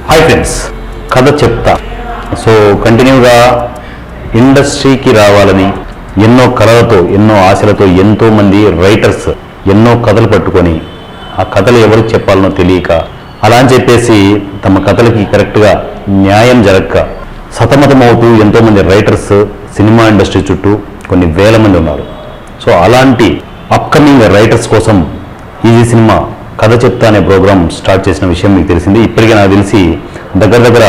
Hi friends, కథ చెప్తా. So కంటిన్యూగా ఇండస్ట్రీకి రావాలని ఎన్నో కళలతో ఎన్నో ఆశలతో ఎంతోమంది రైటర్స్ ఎన్నో కథలు పట్టుకొని ఆ కథలు ఎవరికి చెప్పాలనో తెలియక అలా అని చెప్పేసి తమ కథలకి కరెక్ట్గా న్యాయం జరగక సతమతమవుతూ ఎంతోమంది రైటర్స్ సినిమా ఇండస్ట్రీ చుట్టూ కొన్ని వేల మంది ఉన్నారు. సో అలాంటి అప్కమింగ్ రైటర్స్ కోసం ఈజీ సినిమా కథ చెప్తా అనే ప్రోగ్రామ్ స్టార్ట్ చేసిన విషయం మీకు తెలిసింది. ఇప్పటికే నాకు తెలిసి దగ్గర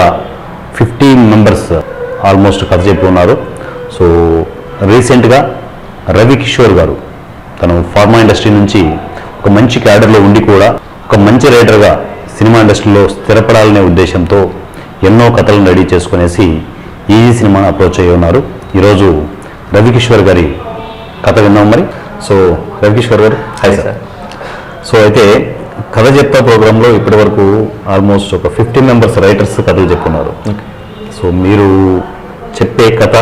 15 మెంబర్స్ ఆల్మోస్ట్ కథ చెప్పి ఉన్నారు. సో రీసెంట్గా రవి కిషోర్ గారు తను ఫార్మా ఇండస్ట్రీ నుంచి ఒక మంచి క్యాడర్లో ఉండి కూడా ఒక మంచి రైటర్గా సినిమా ఇండస్ట్రీలో స్థిరపడాలనే ఉద్దేశంతో ఎన్నో కథలను రెడీ చేసుకునేసి ఈజీ సినిమాను అప్రోచ్ అయ్యి ఉన్నారు. ఈరోజు రవి కిషోర్ గారి కథ విన్నాం మరి. సో రవి కిషోర్ గారు హాయ్ సార్. సో అయితే కథ చెప్తా ప్రోగ్రాంలో ఇప్పటి వరకు ఆల్మోస్ట్ ఒక 15 మెంబర్స్ రైటర్స్ కథలు చెప్పున్నారు. సో మీరు చెప్పే కథ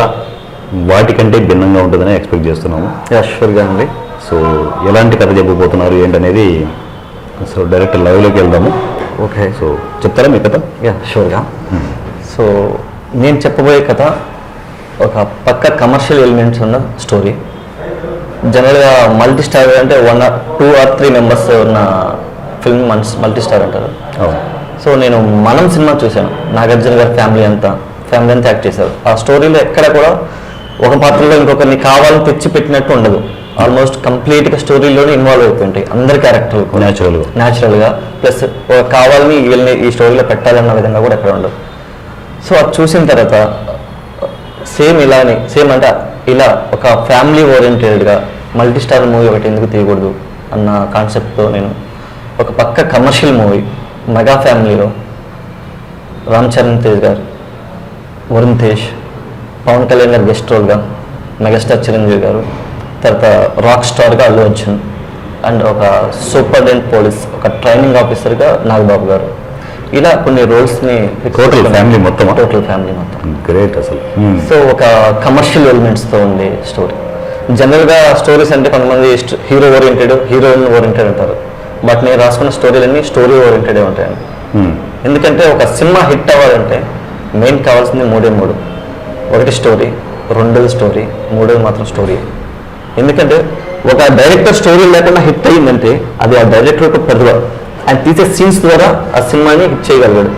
వాటికంటే భిన్నంగా ఉంటుందని ఎక్స్పెక్ట్ చేస్తున్నాము. షూర్గా అండి. సో ఎలాంటి కథ చెప్పబోతున్నారు ఏంటనేది సో డైరెక్ట్ లైవ్లోకి వెళ్దాము. ఓకే, సో చెప్తారా మీ కథ? షూర్గా. సో నేను చెప్పబోయే కథ ఒక పక్క కమర్షియల్ ఎలిమెంట్స్ ఉన్న స్టోరీ. జనరల్గా మల్టీ స్టార్ అంటే 1 or 2 or 3 మెంబర్స్ ఉన్న ఫిల్మ్ మల్టీ స్టార్ అంటారు. సో నేను మనం సినిమా చూశాను. నాగార్జున గారి ఫ్యామిలీ అంతా యాక్ట్ చేశారు. ఆ స్టోరీలో ఎక్కడ కూడా ఒక పాత్రలో ఇంకొకరిని కావాలని తెచ్చి పెట్టినట్టు ఉండదు. ఆల్మోస్ట్ కంప్లీట్గా స్టోరీలోనే ఇన్వాల్వ్ అయిపోయింటాయి అందరి క్యారెక్టర్లు న్యాచురల్గా. ప్లస్ కావాలని వీళ్ళని ఈ స్టోరీలో పెట్టాలన్న విధంగా కూడా ఎక్కడ ఉండదు. సో అది చూసిన తర్వాత సేమ్ అంటే ఇలా ఒక ఫ్యామిలీ ఓరియంటెడ్గా మల్టీ స్టార్ మూవీ ఒకటి ఎందుకు తీయకూడదు అన్న కాన్సెప్ట్తో నేను ఒక పక్క కమర్షియల్ మూవీ మెగా ఫ్యామిలీలో రామ్ చరణ్ తేజ్ గారు, వరుణ్ తేజ్, పవన్ కళ్యాణ్ గారు గెస్ట్ రోల్గా, మెగాస్టార్ చిరంజీవి గారు, తర్వాత రాక్ స్టార్గా అల్లు అర్జున్, అండ్ ఒక సూపరింటెండెంట్ పోలీస్ ఒక ట్రైనింగ్ ఆఫీసర్గా నాగబాబు గారు, ఇలా కొన్ని రోల్స్ని టోటల్ ఫ్యామిలీ మొత్తం గ్రేట్ అసలు. సో ఒక కమర్షియల్ ఎలిమెంట్స్తో ఉంది స్టోరీ. జనరల్గా స్టోరీస్ అంటే కొంతమంది హీరో ఓరియంటెడ్, హీరోయిన్ ఓరియంటెడ్ అంటారు. బట్ నేను రాసుకున్న స్టోరీలన్నీ స్టోరీ ఓరియంటెడే ఉంటాయండి. ఎందుకంటే ఒక సినిమా హిట్ అవ్వాలంటే మెయిన్ కావాల్సింది 3. ఒకటి స్టోరీ, 2 స్టోరీ, 3 మాత్రం స్టోరీ. ఎందుకంటే ఒక డైరెక్టర్ స్టోరీ లేకుండా హిట్ అయ్యిందంటే అది ఆ డైరెక్టర్ యొక్క ప్రతిభ. ఆయన తీసే సీన్స్ ద్వారా ఆ సినిమాని హిట్ చేయగలిగాడు.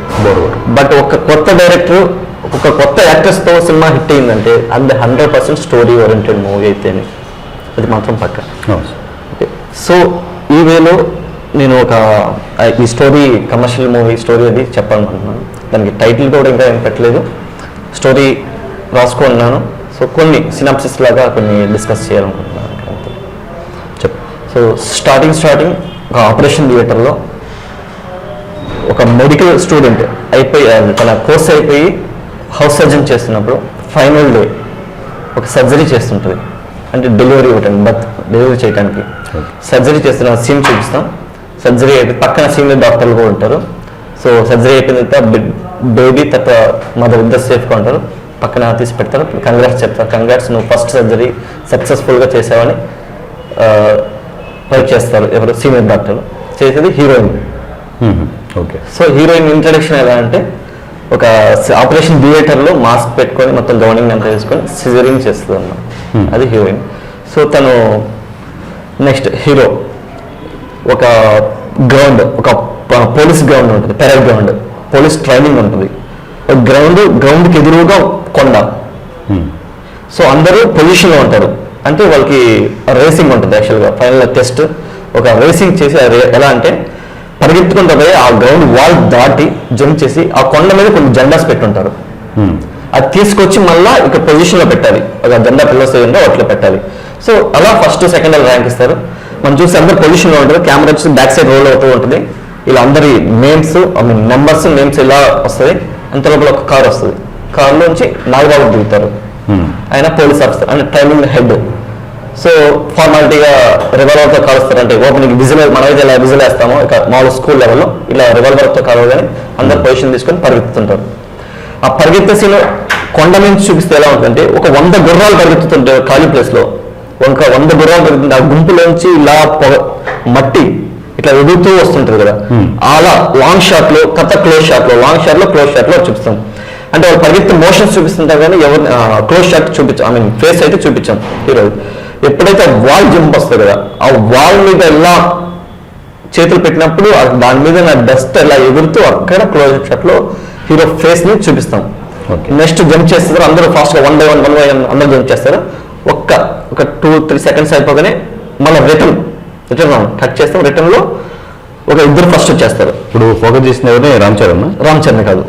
బట్ ఒక కొత్త డైరెక్టర్ ఒక కొత్త యాక్టర్స్తో సినిమా హిట్ అయిందంటే అది 100% స్టోరీ ఓరియంటెడ్ మూవీ అయితేనే అది మాత్రం పక్క. ఓకే, సో ఈ వేలో నేను ఈ స్టోరీ కమర్షియల్ మూవీ స్టోరీ అది చెప్పాలనుకుంటున్నాను. దానికి టైటిల్ కూడా ఇంకా ఏం పెట్టలేదు, స్టోరీ రాసుకున్నాను. సో కొన్ని సినాప్సిస్ లాగా కొన్ని డిస్కస్ చేయాలనుకుంటున్నాను. సో స్టార్టింగ్ ఒక ఆపరేషన్ థియేటర్లో ఒక మెడికల్ స్టూడెంట్ తన కోర్స్ అయిపోయి హౌస్ సర్జన్ చేస్తున్నప్పుడు ఫైనల్ డే ఒక సర్జరీ చేస్తుంటుంది. అంటే డెలివరీ డెలివరీ చేయడానికి సర్జరీ చేస్తున్న సీన్ చూపిస్తాం. సర్జరీ అయితే పక్కన సీనియర్ డాక్టర్లు కూడా ఉంటారు. సో సర్జరీ అయిపోయిన తర్వాత బేబీ తర్వాత మదర్ ఇద్దరు సేఫ్గా ఉంటారు. పక్కన తీసి పెడతారు, కంగ్రాట్స్ చెప్తారు. కంగ్రాట్స్, నువ్వు ఫస్ట్ సర్జరీ సక్సెస్ఫుల్గా చేసావని వర్క్ చేస్తారు. ఎవరు సీనియర్ డాక్టర్ చేసేది heroine. Okay, so heroine introduction ఎలా అంటే ఒక ఆపరేషన్ థియేటర్లో మాస్క్ పెట్టుకొని మొత్తం గవర్నింగ్ అంతా వేసుకొని సిజరింగ్ చేస్తుంది అన్నమాట. అది హీరోయిన్. సో తను నెక్స్ట్ హీరో ఒక గ్రౌండ్, ఒక పోలీస్ గ్రౌండ్ ఉంటుంది, పెరడ్ గ్రౌండ్, పోలీస్ ట్రైనింగ్ ఉంటుంది. ఒక గ్రౌండ్కి ఎదురుగా కొండ. సో అందరూ పొజిషన్లో ఉంటారు. అంటే వాళ్ళకి రేసింగ్ ఉంటుంది. యాక్చువల్గా ఫైనల్ టెస్ట్ ఒక రేసింగ్ చేసి ఎలా అంటే పరిగెత్తుకుంటూ పోయి ఆ గ్రౌండ్ వాల్ దాటి జంప్ చేసి ఆ కొండ మీద కొన్ని జెండాస్ పెట్టుంటారు. అది తీసుకొచ్చి మళ్ళీ ఇక పొజిషన్లో పెట్టాలి. ఒక జెండా పిల్లర్స్ ఉందో వాటిలో పెట్టాలి. సో అలా ఫస్ట్ సెకండ్ ర్యాంక్ ఇస్తారు. మనం చూసి అందరు పొజిషన్లో ఉంటుంది. కెమెరా వచ్చి బ్యాక్ సైడ్ రోల్ అవుతూ ఉంటుంది. ఇలా అందరి నేమ్స్ నెంబర్స్ నేమ్స్ ఇలా వస్తుంది. అంత లోపల ఒక కార్ వస్తుంది. కార్లోంచి నాగబాబు దిగుతారు. ఆయన పోలీస్ ఆఫీసర్ అంటే ట్రైనింగ్ హెడ్. సో ఫార్మాలిటీగా రివాల్వర్తో కాలుస్తారు. అంటే ఓపెనింగ్ మనమైతే ఇలా విజిల్ వేస్తామో ఇక మామూలు స్కూల్ లెవెల్లో ఇలా రివాల్వర్తో కాలవగానే అందరు పొజిషన్ తీసుకొని పరిగెత్తుతుంటారు. ఆ పరిగెత్తే సీన్ కొండ నుంచి చూపిస్తే ఎలా ఉంటుందంటే ఒక 100 గుర్రాలు పరిగెత్తుతుంటారు ఖాళీ ప్లేస్లో. 100 గుర్రాలు పరిగెత్తుంటే ఆ గుంపులోంచి ఇలా మట్టి ఇట్లా ఎదుగుతూ వస్తుంటది కదా, అలా లాంగ్ షాట్ లో కథ క్లోజ్ షాట్ లో లాంగ్ షాట్ లో క్లోజ్ షాట్ లో చూపిస్తాం. అంటే వాళ్ళు పరిగెత్తి మోషన్స్ చూపిస్తుంటారు కానీ ఎవరు క్లోజ్ షాట్ చూపించాం, ఐ మీన్ ఫేస్ అయితే చూపించాం హీరో. ఎప్పుడైతే వాల్ జంప్ వస్తుంది కదా, ఆ వాల్ మీద ఎలా చేతులు పెట్టినప్పుడు దాని మీద నా డస్ట్ ఎలా ఎగురుతూ అక్కడ క్లోజ్ షాట్ లో హీరో ఫేస్ ని చూపిస్తాం. నెక్స్ట్ జంప్ చేస్తారు అందరూ ఫాస్ట్ గా వన్ బై వన్ అందరూ జంప్ చేస్తారు. ఒక 2-3 సెకండ్స్ అయిపోగానే మళ్ళీ రిటర్న్ కట్ చేస్తాం. రిటర్న్ లో ఒక ఇద్దరు ఫస్ట్ వచ్చేస్తారు. ఇప్పుడు ఫోకస్ చేసిన ఎవరిని? రామ్ చరణ్ కాదు,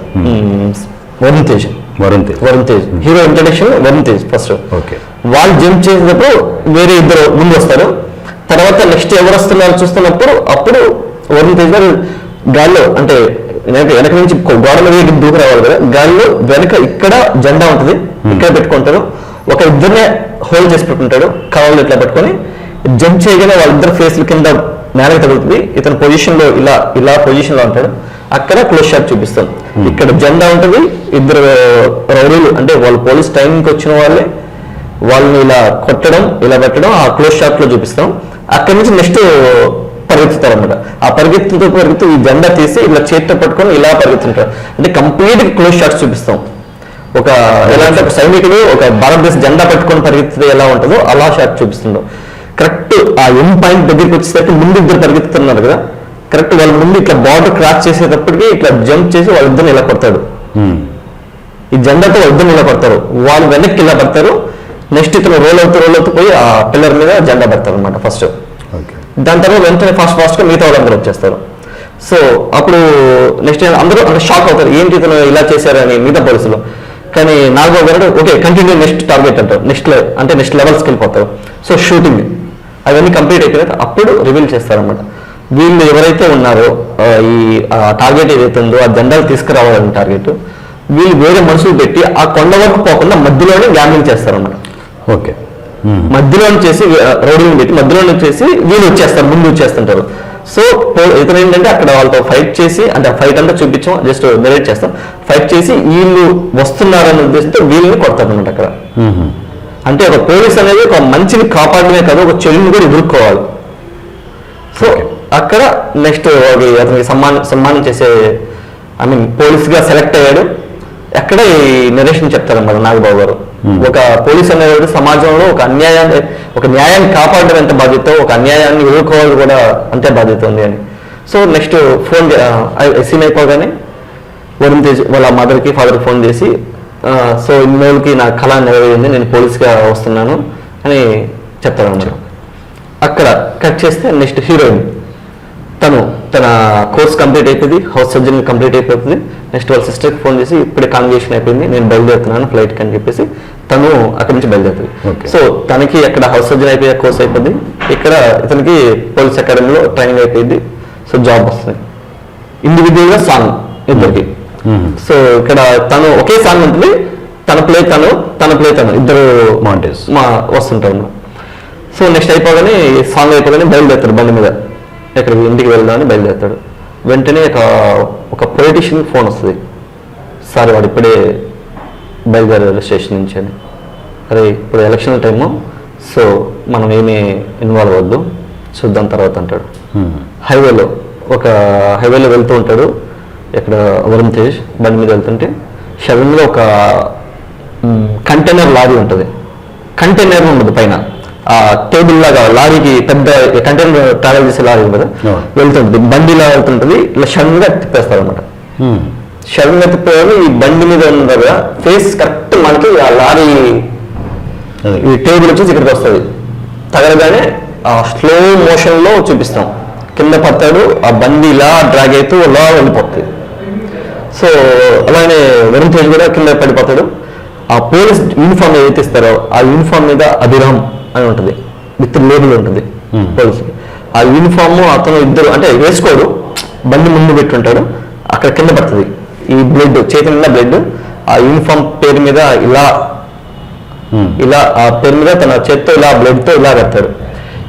Varun Tej hero introduction Varun Tej first. Okay, వాళ్ళు జంప్ చేసినప్పుడు వేరే ఇద్దరు ముందు వస్తారు. తర్వాత నెక్స్ట్ ఎవరు వస్తున్నారు చూస్తున్నప్పుడు అప్పుడు వరుణ్ తేజ్ గారు గాల్లో అంటే వెనక నుంచి గోడ మీద దూకు రావాలి కదా, గాల్లో వెనక ఇక్కడ జెండా ఉంటుంది, ఇక్కడ పెట్టుకుంటారు. ఒక ఇద్దరినే హోల్డ్ చేసి పెట్టుకుంటాడు, కవర్లు ఇట్లా పెట్టుకొని జంప్ చేయగానే వాళ్ళిద్దరు ఫేస్ల కింద నేలకు తగులుతుంది. ఇతని పొజిషన్ లో ఇలా పొజిషన్ లో ఉంటాడు. అక్కడ క్లోజ్ షాట్ చూపిస్తాం. ఇక్కడ జెండా ఉంటుంది, ఇద్దరు రౌడీలు అంటే వాళ్ళు పోలీస్ టైంకి వచ్చిన వాళ్ళని ఇలా కొట్టడం ఇలా పెట్టడం ఆ క్లోజ్ షాట్ లో చూపిస్తాం. అక్కడి నుంచి నెక్స్ట్ పరిగెత్తుతారు అనమాట. ఆ పరిగెత్తు ఈ జెండా తీసి ఇలా చేతితో పట్టుకొని ఇలా పరిగెత్తుంటారు. అంటే కంప్లీట్ క్లోజ్ షాట్స్ చూపిస్తాం. ఒక ఎలా అంటే ఒక సైనికుడు ఒక భారతదేశ జెండా పట్టుకొని పరిగెత్తితే ఎలా ఉంటుందో అలా షాట్ చూపిస్తుండవు. కరెక్ట్ ఆ ఎండ్ పాయింట్ దగ్గరికి వచ్చేసరికి ముందు ఇద్దరు పరిగెత్తుతున్నారు కదా, కరెక్ట్ వాళ్ళ ముందు ఇట్లా బార్డర్ క్రాస్ చేసేటప్పటికి ఇట్లా జంప్ చేసి వాళ్ళిద్దరిని ఇలా కొడతాడు. ఈ జెండాతో వాళ్ళిద్దరిని ఇలా కొడతారు, వాళ్ళు వెనక్కి ఇలా పడతారు. నెక్స్ట్ ఇతను రోల్ అవుతూ పోయి ఆ పిల్లర్ మీద జెండా పెడతారు అనమాట ఫస్ట్. దాని తర్వాత వెంటనే ఫాస్ట్ గా మిగతా వాళ్ళందరూ వచ్చేస్తారు. సో అప్పుడు నెక్స్ట్ అందరూ అంటే షాక్ అవుతారు, ఏంటి ఇతను ఇలా చేశారని మిగతా పోలీసులు. కానీ నాగబాబు గారు ఓకే కంటిన్యూ నెక్స్ట్ టార్గెట్ అంటారు, నెక్స్ట్ లెవెల్స్కి వెళ్ళిపోతారు. సో షూటింగ్ అవన్నీ కంప్లీట్ అయిపోయినాక అప్పుడు రివీల్ చేస్తారనమాట. వీళ్ళు ఎవరైతే ఉన్నారో ఈ టార్గెట్ ఏదైతే ఉందో ఆ జెండాలు తీసుకురావాలని టార్గెట్, వీళ్ళు వేరే మనుషులు పెట్టి ఆ కొండ వరకు పోకుండా మధ్యలోనే గ్యాంబ్లింగ్ చేస్తారన్నమాట. ఓకే, మధ్యలో చేసి రోడ్లను పెట్టి మధ్యలో చేసి వీళ్ళు వచ్చేస్తారు, ముందు వచ్చేస్తుంటారు. సో ఇతను ఏంటంటే అక్కడ వాళ్ళతో ఫైట్ చేసి అంటే ఫైట్ అంతా చూపించాం, జస్ట్ నెరేట్ చేస్తాం. ఫైట్ చేసి వీళ్ళు వస్తున్నారనే ఉద్దేశంతో వీళ్ళని కొడతారు అనమాట అక్కడ. అంటే ఒక పోలీస్ అనేది ఒక మంచిని కాపాడమే కాదు, ఒక చెడుని కూడా ఎదుర్కోవాలి. సో అక్కడ నెక్స్ట్ అతనికి సన్మానం చేసే ఐ మీన్ పోలీస్ గా సెలెక్ట్ అయ్యాడు. అక్కడ ఈ నెరేషన్ చెప్తారన్నమాట నాగబాబు గారు. ఒక పోలీస్ అనేది సమాజంలో ఒక న్యాయాన్ని కాపాడడం ఎంత బాధ్యత, ఒక అన్యాయాన్ని ఎదుర్కోవాలి కూడా అంతే బాధ్యత ఉంది అని. సో నెక్స్ట్ ఫోన్ సీన్ అయిపోగానే వరుణ్ తేజ్ వాళ్ళ మదర్కి ఫాదర్కి ఫోన్ చేసి సో ఇన్ని రోజులకి నా కళ నెరవేరింది, నేను పోలీస్గా వస్తున్నాను అని చెప్తారన్నమాట. అక్కడ కట్ చేస్తే నెక్స్ట్ హీరోయిన్ తన కోర్స్ కంప్లీట్ అయిపోయింది, హౌస్ సర్జన్ కంప్లీట్ అయిపోతుంది. నెక్స్ట్ వాళ్ళ సిస్టర్కి ఫోన్ చేసి ఇప్పుడే కాన్వర్సేషన్ అయిపోయింది, నేను బయలుదేరుతున్నాను ఫ్లైట్కి అని చెప్పేసి తను అక్కడి నుంచి బయలుదేరుతుంది. సో తనకి అక్కడ హౌస్ సర్జన్ అయిపోయే కోర్స్ అయిపోయింది, ఇక్కడ ఇతనికి పోలీస్ అకాడమీలో ట్రైనింగ్ అయిపోయింది. సో జాబ్ వస్తుంది. ఇండివిజువల్గా సాంగ్ ఇద్దరికి. సో ఇక్కడ తను ఒకే సాంగ్ ఉంటుంది, తన ప్లే తను ఇద్దరు వస్తుంటారు. సో నెక్స్ట్ అయిపోగానే సాంగ్ అయిపోగానే బయలుదేరుతాడు బండి మీద, ఎక్కడికి ఇంటికి వెళ్దామని బయలుదేరుతాడు. వెంటనే ఒక పొలిటీషియన్కి ఫోన్ వస్తుంది, సార్ వాడు ఇప్పుడే బయలుదేరారు స్టేషన్ నుంచి అని. అరే ఇప్పుడు ఎలక్షన్ టైము, సో మనం ఏమీ ఇన్వాల్వ్ అవ్వద్దు, చూద్దాం తర్వాత అంటాడు. హైవేలో వెళ్తూ ఉంటాడు. ఇక్కడ వరుణ్ తేజ్ బండి మీద వెళ్తుంటే సడన్గా ఒక కంటైనర్ లారీ ఉంటుంది, కంటైనర్ ఉండదు పైన ఆ టేబుల్ లాగా, లారీకి పెద్ద కంటైనర్ ట్రావెల్ చేసే లారీ కదా వెళ్తుంటుంది, బండిలా వెళ్తుంటుంది. ఇలా సడన్ గా తిప్పేస్తారు అనమాట. సడన్ గా తిప్పేవాళ్ళు ఈ బండి మీద ఉన్నారు కదా, ఫేస్ కరెక్ట్ మనకి ఆ లారీ ఈ టేబుల్ వచ్చేసి ఇక్కడికి వస్తుంది. తగలగానే ఆ స్లో మోషన్ లో చూపిస్తాం, కింద పడతాడు, ఆ బండి ఇలా డ్రాగ్ అవుతూ ఇలా వెళ్ళిపోతుంది. సో అలానే వరుణ్ తేజ్ కూడా కింద పడిపోతాడు. ఆ పోలీస్ యూనిఫామ్ ఏదైతే ఇస్తారో ఆ యూనిఫామ్ మీద అభిరామ్ అని ఉంటుంది, విత్ లేబుల్ ఉంటుంది పోలీసుకి. ఆ యూనిఫామ్ అతను ఇద్దరు అంటే వేసుకోడు, బండి ముందు పెట్టుంటాడు, అక్కడ కింద పడుతుంది ఈ బ్లడ్, చేతి నిండా బ్లడ్. ఆ యూనిఫామ్ పేరు మీద ఇలా ఆ పేరు మీద తన చేత్తో ఇలా బ్లడ్ తో ఇలా పెడతాడు.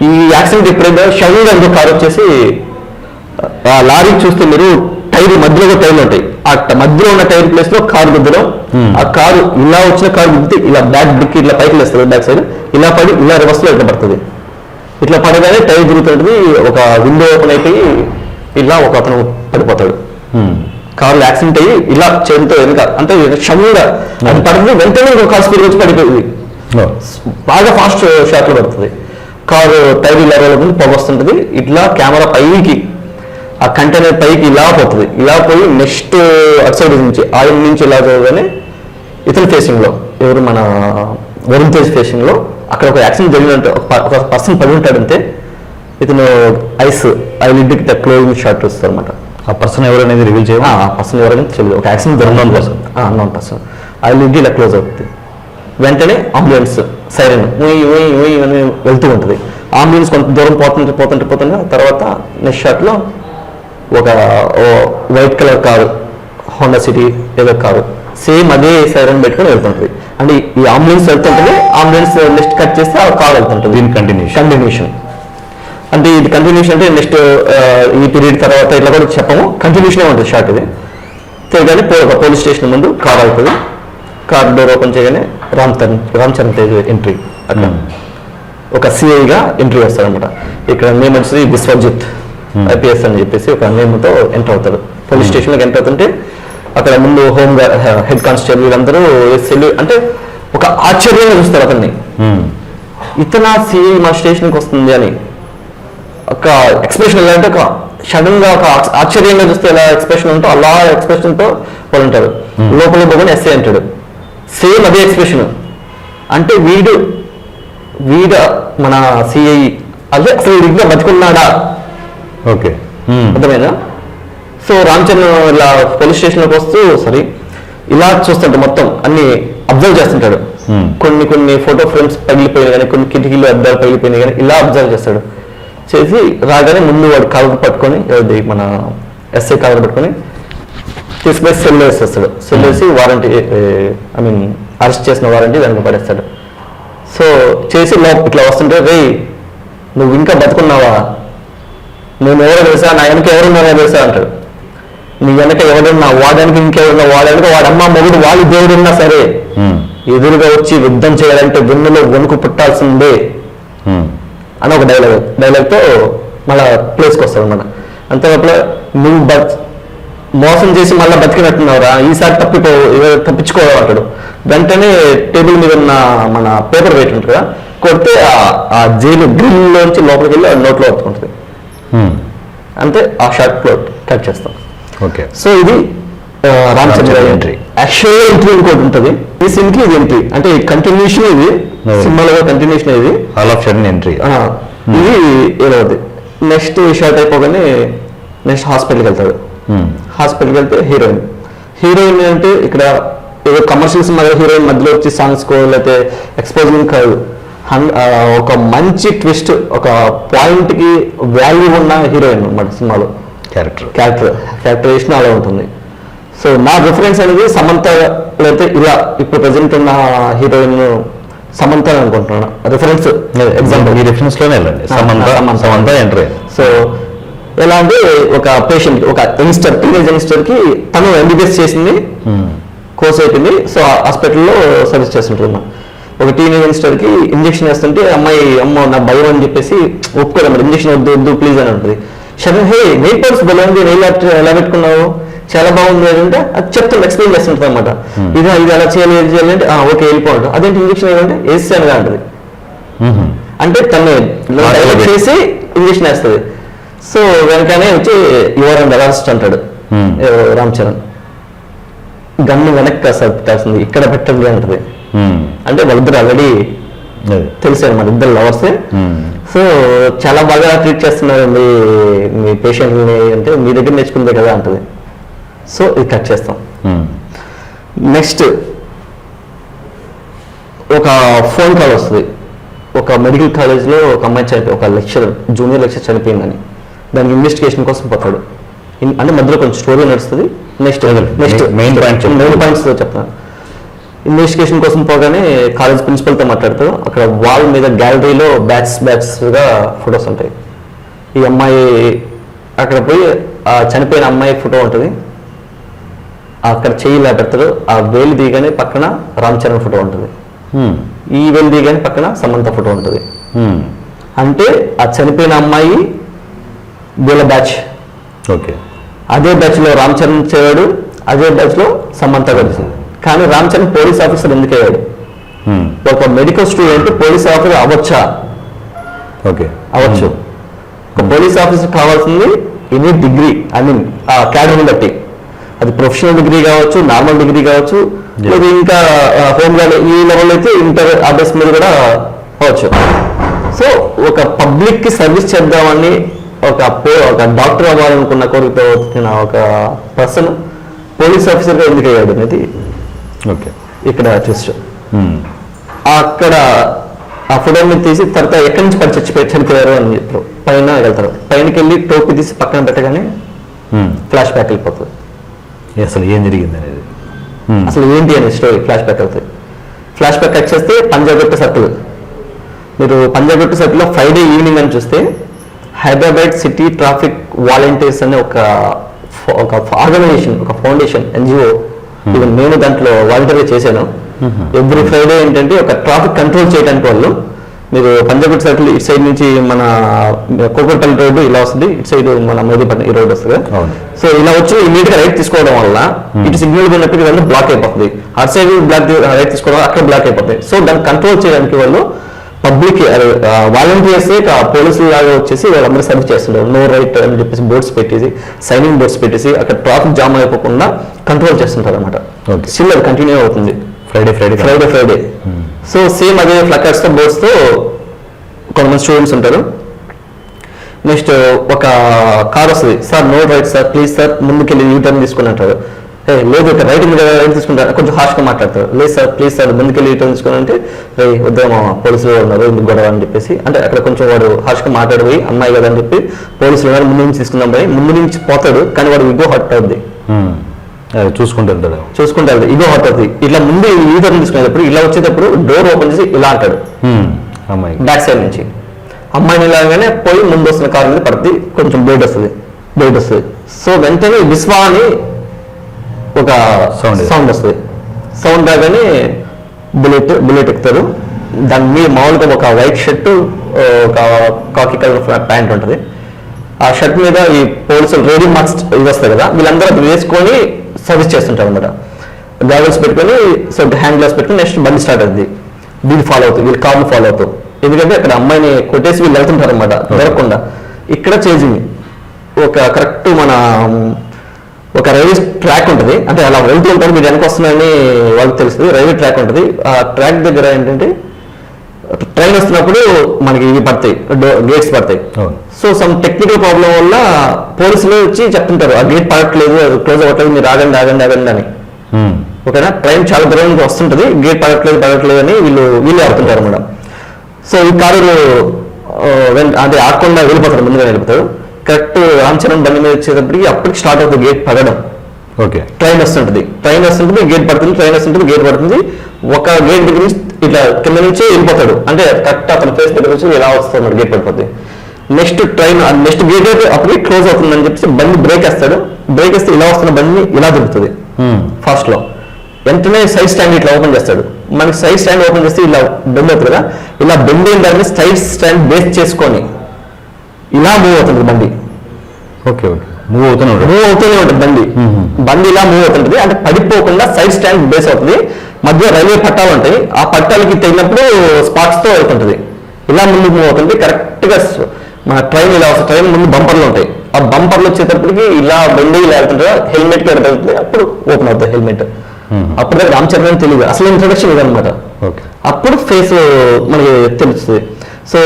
ఈ యాక్సిడెంట్ ఎప్పుడైతే షడన్గా ఇంకో కారు వచ్చేసి ఆ లారీ చూస్తే మీరు టైర్ మధ్యలో టైర్లు ఉంటాయి, ఆ మధ్యలో ఉన్న టైర్ ప్లేస్ లో కారు గుద్దడం. ఆ కారు ఇలా వచ్చిన కారు గుద్దితే ఇలా బ్యాక్ డిక్కి ఇట్లా పైకి లేస్తారు, బ్యాక్ సైడ్ ఇలా పడి ఇలా రివర్స్ లో ఇట్లా పడుతుంది. ఇట్లా పడగానే టైర్ తిరుగుతుంటుంది, ఒక విండో ఓపెన్ అయిపోయి ఇలా ఒక అతను పడిపోతాడు. కార్లో యాక్సిడెంట్ అయ్యి ఇలా చేతితో వెనుక అంటే క్షణంగా అది పడుతుంది, వెంటనే ఒక కార్ స్పీడ్ వచ్చి పడిపోయింది. బాగా ఫాస్ట్ షాట్లో పడుతుంది. కారు టైర్ ఇలా రోజులు పొగ వస్తుంటుంది. ఇట్లా కెమెరా పైకి ఆ కంటైనర్ పైకి ఇలా పోతుంది. ఇలా పోయి నెక్స్ట్ అటు సైడ్ నుంచి ఆయన నుంచి ఇలా చదవగానే ఇతని ఫేసింగ్లో ఎవరు మన వరుణ్ తేజ్ ఫేసింగ్లో అక్కడ ఒక యాక్సిడెంట్ జరిగినట్టు ఒక పర్సన్ పడి ఉంటాడంటే ఇతను ఐ లిడ్ క్లోజింగ్ షాట్ వస్తుంది అనమాట. ఆ పర్సన్ ఎవరనేది రివీల్ చేయాలి. ఆ పర్సన్ ఎవరైనా తెలియదు. ఒక accident unknown person I lid ఇలా క్లోజ్ అవుతుంది. వెంటనే అంబులెన్స్ సైరన్ అని వెళ్తూ ఉంటుంది. అంబులెన్స్ కొంత దూరం పోతుంటే తర్వాత నెక్స్ట్ షాట్లో ఒక white colour car, Honda city ఏదో కారు సేమ్ అదే సైరన్ పెట్టుకొని వెళ్తుంటుంది. అంటే ఈ అంబులెన్స్ వెళ్తుంటుంది, అంబులెన్స్ నెక్స్ట్ కట్ చేస్తే ఆ కార్ వెళ్తుంటుంది. దీని కంటిన్యూషన్ అంటే ఇది కంటిన్యూషన్ అంటే నెక్స్ట్ ఈ పీరియడ్ తర్వాత ఇట్లా కూడా చెప్పము, కంటిన్యూషనే ఉంటుంది షార్ట్ ఇది. తిరగానే పోలీస్ స్టేషన్ ముందు కార్ అవుతుంది. కార్ డోర్ ఓపెన్ చేయగానే రామ్ చరణ్ తేజ్ ఎంట్రీ. అక్కడ ఒక సిఐగా ఎంట్రీ వస్తారనమాట. ఇక్కడ నేమ్ వచ్చి విశ్వజిత్ ఐపీఎస్ అని చెప్పేసి ఒక నేమ్తో ఎంటర్ అవుతారు. పోలీస్ స్టేషన్లోకి ఎంటర్ అవుతుంటే అక్కడ ముందు హోమ్ హెడ్ కానిస్టేబుల్ వీళ్ళందరూ అంటే ఒక ఆశ్చర్యంగా చూస్తారు అతన్ని. ఇతన సిఐ మా స్టేషన్కి వస్తుంది అని ఒక ఎక్స్ప్రెషన్ ఎలా అంటే ఒక సడన్ గా ఒక ఆశ్చర్యంగా చూస్తే ఎలా ఎక్స్ప్రెషన్ ఉంటో అలా ఎక్స్ప్రెషన్ తో వాళ్ళు ఉంటారు. లోపల పోగానే ఎస్ఐ అంటాడు, సేమ్ అదే ఎక్స్ప్రెషన్. అంటే వీడు మన సిఐ అదే అసలు వీడిగా బతుకున్నాడా? ఓకే, అర్థమైనా? సో రామ్ చరణ్ ఇలా పోలీస్ స్టేషన్లోకి వస్తూ ఇలా చూస్తుంటాడు, మొత్తం అన్ని అబ్జర్వ్ చేస్తుంటాడు. కొన్ని ఫోటో ఫ్రేమ్స్ పగిలిపోయినాయి కానీ, కొన్ని కిటికీలు అద్దాలు పగిలిపోయినాయి కానీ ఇలా అబ్జర్వ్ చేస్తాడు. చేసి రాగానే ముందు వాడు కాలు పట్టుకొని మన ఎస్ఐ కాలు పట్టుకొని తీసుకుపోయి సెల్ వేసేస్తాడు. సెల్ వేసి వారంటీ అరెస్ట్ చేసిన వారంటీ దానికి పడేస్తాడు. సో చేసి ఇట్లా వస్తుంటే, రే నువ్వు ఇంకా బతుకున్నావా, నేను ఎవరో తెలుసా, నా వెనక ఎవరున్నారో తెలుసా అంటాడు. నీ వెనక ఎవరున్నా, వాడానికి ఇంకెవరున్నా, వాడనుక వాడమ్మ మొగుడు వాళ్ళు దేవుడు ఉన్నా సరే ఎదురుగా వచ్చి యుద్ధం చేయాలంటే వెన్నులో వణుకు పుట్టాల్సిందే అని ఒక డైలాగ్తో మళ్ళా ప్లేస్కి వస్తాడు అనమాట. అంతేలోపల నువ్వు మోసం చేసి మళ్ళీ బతికినట్టున్నావురా, ఈసారి తప్పించుకోవడం అంటాడు. వెంటనే టేబుల్ మీద ఉన్న మన పేపర్ వెయిట్ ఉంటుంది కదా, కొడితే ఆ జైలు గ్రిల్లోంచి లోపలికి వెళ్ళి నోట్లో వస్తుంటుంది. అంతే, ఆ షార్ట్ లో కట్ చేస్తాం. ఓకే, సో ఇది Ram Charan entry. Actual entry ఇంకోటి ఉంటుంది, ఈ సీన్ కి ఇది ఎంట్రీ అంటే కంటిన్యూషన్. ఇది సినిమాలో కంటిన్యూషన్. ఇది ఆల్ ఆఫ్ సడన్ ఎంట్రీ. ఇది ఏదవుతుంది. నెక్స్ట్ షార్ట్ అయిపోగానే నెక్స్ట్ హాస్పిటల్కి వెళ్తాడు. హాస్పిటల్కి వెళ్తే హీరోయిన్ అంటే ఇక్కడ ఏదో కమర్షియల్ సినిమా హీరోయిన్ మధ్యలో వచ్చి సాంగ్స్ కో లేకపోతే ఎక్స్పోజింగ్ కాదు, ఒక మంచి ట్విస్ట్, ఒక పాయింట్ కి వాల్యూ ఉన్న హీరోయిన్ అన్నమాట సినిమాలో. క్యారెక్టరేషన్ అలా ఉంటుంది. సో నా రిఫరెన్స్ అనేది సమంత, లేకపోతే ఇలా ఇప్పుడు ప్రెసెంట్ ఉన్న హీరోయిన్ సమంత అనుకుంటున్నాను. రిఫరెన్స్ ఎగ్జాంపుల్ ఈ రిఫరెన్స్ లోనే వెళ్ళండి, సమంత ఎంట్రీ. సో ఎలా అంటే ఒక పేషెంట్, ఒక యంగ్స్టర్, టీనేజ్ యంగ్స్టర్ కి తను ఎంబీబీఎస్ చేసింది, కోర్స్ అయిపోయింది. సో హాస్పిటల్లో సర్వీస్ చేస్తుంటున్నా. ఒక టీనేజ్ యంగ్స్టర్ కి ఇంజక్షన్ వేస్తుంటే అమ్మాయి అమ్మో నా భయం అని చెప్పేసి ఒప్పుకోదన్నమాట. ఇంజక్షన్ వద్దు ప్లీజ్ అని ఉంటుంది. సరే, హే నెయిల్ పాలిష్ భలే ఉంది, నెయిల్ ఆర్ట్ ఎలా పెట్టుకున్నావు, చాలా బాగుంది అంటే అది చెప్తాను, ఎక్స్ప్లెయిన్ చేస్తుంటుంది అనమాట. ఇది ఎలా చేయాలి, ఏది చేయాలి అంటే ఓకే వెళ్ళిపోవడం. అదేంటి ఇంజక్షన్ ఏదంటే వేసానుగా అంటది. అంటే తను చేసి ఇంజక్షన్ వేస్తుంది. సో వెనకనే వచ్చి యువర్ అండ్ అరెస్ట్ అంటాడు రామ్ చరణ్. గన్ను వెనక్కి పెట్టాల్సింది, ఇక్కడ పెట్టండి అంటది. అంటే వాళ్ళిద్దరు ఆల్రెడీ తెలిసారు, మన ఇద్దరు లవర్సే. సో చాలా బాగా ట్రీట్ చేస్తున్నారండి మీ పేషెంట్ని అంటే మీ దగ్గర నేర్చుకుందే కదా అంటది. సో ఇది కట్ చేస్తాం. నెక్స్ట్ ఒక ఫోన్ కాల్ వస్తుంది. ఒక మెడికల్ కాలేజ్లో ఒక అమ్మాయి ఒక లెక్చరర్, జూనియర్ లెక్చర్ చనిపోయిందని. దానికి ఇన్వెస్టిగేషన్ కోసం పోతాడు. అంటే మధ్యలో కొంచెం స్టోరీ నడుస్తుంది. నెక్స్ట్ మెయిన్ పాయింట్స్ చెప్తాను. ఇన్వెస్టిగేషన్ కోసం పోగానే కాలేజ్ ప్రిన్సిపల్తో మాట్లాడుతూ అక్కడ వాల్ మీద గ్యాలరీలో బ్యాచ్గా ఫొటోస్ ఉంటాయి. ఈ అమ్మాయి అక్కడ పోయి ఆ చనిపోయిన అమ్మాయి ఫోటో ఉంటుంది, అక్కడ చెయ్యి ఇలా పెడతాడు. ఆ వేలు దిగానే పక్కన రామ్ చరణ్ ఫోటో ఉంటుంది. ఈ వేలు దిగానే పక్కన సమంత ఫోటో ఉంటుంది. అంటే ఆ చనిపోయిన అమ్మాయి వీళ్ళ బ్యాచ్. ఓకే. అదే బ్యాచ్లో రామ్ చరణ్ చేరాడు, అదే బ్యాచ్లో సమంత కలిసింది. కానీ రామ్ చరణ్ పోలీస్ ఆఫీసర్ ఎందుకు అయ్యాడు? ఒక మెడికల్ స్టూడెంట్ పోలీస్ ఆఫీసర్ అవ్వచ్చా? ఓకే, అవ్వచ్చు. ఒక పోలీస్ ఆఫీసర్ కావాల్సింది ఎనీ డిగ్రీ, ఐ మీన్ ఆ అకాడమీని బట్టి, అది ప్రొఫెషనల్ డిగ్రీ కావచ్చు, నార్మల్ డిగ్రీ కావచ్చు, లేదా ఇంకా హోమ్ గార్డ్ ఈ లెవెల్ అయితే ఇంటర్ అభ్యాస్ మీద కూడా అవ్వచ్చు. సో ఒక పబ్లిక్ కి సర్వీస్ చేద్దామని ఒక డాక్టర్ అవ్వాలనుకున్న కోరికతో వచ్చిన ఒక పర్సన్ పోలీస్ ఆఫీసర్గా ఎందుకు అయ్యాడు అనేది ఓకే ఇక్కడ ట్విస్ట్. అక్కడ ఆ ఫోటోని తీసి తర్వాత ఎక్కడి నుంచి పడి చనిపోయారు అని చెప్పారు. పైన వెళ్తారు, పైనకి వెళ్ళి టోపీ తీసి పక్కన పెట్టగానే ఫ్లాష్ బ్యాక్ వెళ్ళిపోతుంది. అసలు ఏం జరిగింది అనేది, అసలు ఏంటి అనే స్టోరీ ఫ్లాష్ బ్యాక్ అవుతుంది. ఫ్లాష్ బ్యాక్ వచ్చేస్తే పంజాగుట్ట సర్కిల్. మీరు పంజాగుట్ట సర్కిల్లో ఫ్రైడే ఈవినింగ్ అని చూస్తే హైదరాబాద్ సిటీ ట్రాఫిక్ వాలంటీర్స్ అనే ఒక ఆర్గనైజేషన్, ఒక ఫౌండేషన్, ఎన్జిఓ, ఇవన్ నేను దాంట్లో వాలంటీర్గా చేశాను. ఎవ్రీ ఫ్రైడే ఏంటంటే ఒక ట్రాఫిక్ కంట్రోల్ చేయడానికి వాళ్ళు, మీరు పంజాగుట్ట సర్కిల్ ఇటు సైడ్ నుంచి మన కోకట్పల్లి రోడ్డు ఇలా వస్తుంది, ఇటు సైడ్ మన మోదీపట్నం ఈ రోడ్డు వస్తుంది. సో ఇలా వచ్చి ఇమీడియట్ గా రైట్ తీసుకోవడం వల్ల ఇటు సిగ్నల్ ఉన్నప్పుడు ఇవన్నీ బ్లాక్ అయిపోతుంది, అటు సైడ్ రైట్ తీసుకోవడం అక్కడ బ్లాక్ అయిపోతాయి. సో దాన్ని కంట్రోల్ చేయడానికి వాళ్ళు పబ్లిక్ వాలంటీర్స్ పోలీసులు లాగా వచ్చేసి వాళ్ళందరూ సర్వ్ చేస్తుంటారు. నో రైట్ అని చెప్పేసి బోర్డ్స్ పెట్టేసి, సైనింగ్ బోర్డ్స్ పెట్టేసి అక్కడ ట్రాఫిక్ జామ్ అయిపోకుండా కంట్రోల్ చేస్తుంటారు అనమాట. స్టిల్ అది కంటిన్యూ అవుతుంది ఫ్రైడే. సో సేమ్ అదే ఫ్లకర్స్ తో బోర్డ్స్ తో కొంతమంది స్టూడెంట్స్ ఉంటారు. నెక్స్ట్ ఒక కార్ వస్తుంది, sir no right sir, please sir ముందుకెళ్ళి యూటర్న్ తీసుకుని అంటారు. లేదు ఇక్కడ రైట్ మీద రైట్ తీసుకుంటారు, కొంచెం హార్ష్గా మాట్లాడతారు. లేదు సార్ ప్లీజ్ సార్ ముందుకెళ్ళి యూటర్న్ తీసుకుని అంటే వద్దామా పోలీసులు ఉన్నారు ఎందుకు గొడవ అని చెప్పేసి, అంటే అక్కడ కొంచెం వాడు హార్ష్గా మాట్లాడిపోయి అమ్మాయి కదా అని చెప్పి పోలీసులు ఉన్నారు ముందు నుంచి తీసుకుందాం పోయి ముందు నుంచి పోతాడు. కానీ వాడు ఇగో హర్ట్ అవుద్ది, చూసుకుంటారు ఇగో హర్ట్ అవుతుంది. ఇట్లా ముందు యూటర్న్ తీసుకునేటప్పుడు ఇలా వచ్చేటప్పుడు డోర్ ఓపెన్ చేసి ఇలా అంటాడు బ్యాక్ సైడ్ నుంచి. అమ్మాయిని ఇలాగానే పోయి ముందు వస్తున్న కారు మీద పడుతుంది, కొంచెం బ్లేడ్ వస్తుంది. సో వెంటనే విశ్వా అని ఒక సౌండ్ వస్తుంది. సౌండ్ రాగానే బుల్లెట్ ఎక్కుతారు. దాని మీద మామూలుగా ఒక వైట్ షర్ట్, ఒక కాకి కలర్ ప్యాంట్ ఉంటుంది. ఆ షర్ట్ మీద ఈ పోలీసులు రేడియో మార్క్స్ ఇది వస్తాయి కదా, వీళ్ళందరూ అది వేసుకొని సర్వీస్ చేస్తుంటారు అనమాట. గాగల్స్ పెట్టుకొని, సో హ్యాండ్ గ్లాస్ పెట్టుకుని నెక్స్ట్ బండి స్టార్ట్ అవుతుంది. వీళ్ళు ఫాలో అవుతారు, వీళ్ళు కార్లు ఫాలో అవుతారు. ఎందుకంటే అక్కడ అమ్మాయిని కొట్టేసి వీళ్ళు వెళ్తుంటారు అనమాట దొరకకుండా. ఇక్కడ చేసింది ఒక కరెక్ట్ మన ఒక రైల్వే ట్రాక్ ఉంటుంది, అంటే అలా వెళ్తూ ఉంటారు, మీరు వెనక వస్తున్నారని వాళ్ళకి తెలుస్తుంది. రైల్వే ట్రాక్ ఉంటుంది, ఆ ట్రాక్ దగ్గర ఏంటంటే ట్రైన్ వస్తున్నప్పుడు మనకి ఇవి పడతాయి, గేట్స్ పడతాయి. సో సమ్ టెక్నికల్ ప్రాబ్లం వల్ల పోలీసులు వచ్చి చెప్తుంటారు ఆ గేట్ పడట్లేదు, క్లోజ్ అవ్వట్లేదు, మీరు ఆగండి అని. ఓకేనా, ట్రైన్ చాలా దూరం నుంచి వస్తుంటది, గేట్ పడట్లేదు అని వీళ్ళు ఆడుతుంటారు మేడం. సో ఈ కారు అంటే ఆడకుండా వెళ్ళిపోతారు, ముందుగా వెళ్ళిపోతారు. కరెక్ట్ రామ్ చరణ్ బండి మీద వచ్చేటప్పటికి అప్పటికి స్టార్ట్ అవుతుంది గేట్ పడడం. ఓకే, ట్రైన్ వస్తుంటది, గేట్ పడుతుంది, గేట్ పడుతుంది. ఒక గేట్ దగ్గర నుంచి ఇట్లా కింద నుంచి వెళ్ళిపోతాడు, అంటే కరెక్ట్ అతను ఫేస్ దగ్గర నుంచి ఇలా వస్తాడు, గేట్ పడిపోతుంది. నెక్స్ట్ గేట్ అయితే అప్పటికి క్లోజ్ అవుతుందని చెప్పేసి బండి బ్రేక్ వేస్తే ఇలా వస్తున్న బండి ఇలా దొరుకుతుంది ఫాస్ట్ లో. వెంటనే సైడ్ స్టాండ్ ఇట్లా ఓపెన్ చేస్తాడు. మనకి సైడ్ స్టాండ్ ఓపెన్ చేస్తే ఇలా బెండ్ అవుతుంది కదా, ఇలా బెండ్ అయిన దాన్ని సైడ్ స్టాండ్ బేస్ చేసుకొని ఇలా మూవ్ అవుతుంది బండి. ఓకే, మూవ్ అవుతూనే ఉంటుంది బండి ఇలా మూవ్ అవుతుంటుంది. అంటే పడిపోకుండా సైడ్ స్టాండ్ బేస్ అవుతుంది. మధ్య రైల్వే పట్టాలు ఉంటాయి, ఆ పట్టాలకి తగినప్పుడు స్పాట్స్ తో వెళ్తుంటది. ఇలా ముందు మూవ్ అవుతుంది. కరెక్ట్ గా మన ట్రైన్ ఇలా వస్తుంది, ట్రైన్ ముందు బంపర్లు ఉంటాయి, ఆ బంపర్లు వచ్చేటప్పటికి ఇలా బండి ఇలా వెళ్తుంటారు, హెల్మెట్ వెళ్తుంది, అప్పుడు ఓపెన్ అవుతుంది హెల్మెట్. అప్పుడు రామ్ చరణ్ తెలియదు, అసలు ఇంట్రొడక్షన్ ఇదనమాట. అప్పుడు ఫేస్ మనకి తెలుస్తుంది. సో